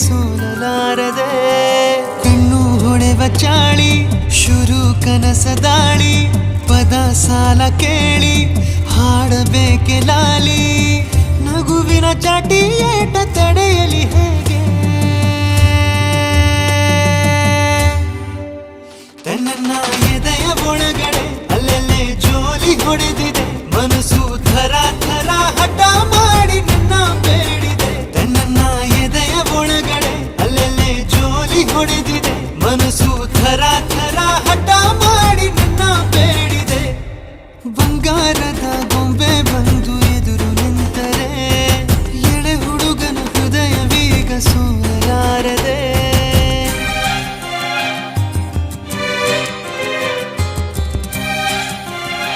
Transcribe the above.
ಸೋಲಲಾರದೆ ಕಣ್ಣು ಹೊಳೆವ ಚಾಳಿ ಶುರು ಕನಸದಾಳಿ ಪದ ಸಾಲ ಕೇಳಿ ಹಾಡಬೇಕೆ ಲಾಲಿ ನಗುವಿನ ಚಾಟಿ ಏಟ ತಡೆಯಲಿ ಹೇಗೆ ತನ್ನ ಎದೆಯ ಒಳಗಡೆ ಅಲ್ಲೆಲ್ಲೇ ಜೋಲಿ ಹೊಡೆದಿದೆ ಮನಸ್ಸು ಥರ ಥರ ಹಠ ಮಾಡಿ ನಿನ್ನ ಬೇಡಿದೆ ತನ್ನ ಎದೆಯ ಒಳಗಡೆ ಅಲ್ಲೆಲ್ಲೇ ಜೋಲಿ ಹೊಡೆದಿದೆ ಮನಸ್ಸು ಥರ ಥರ ಹಠ ಮಾಡಿ ನಿನ್ನ ಬೇಡಿದೆ ಬಂಗಾರ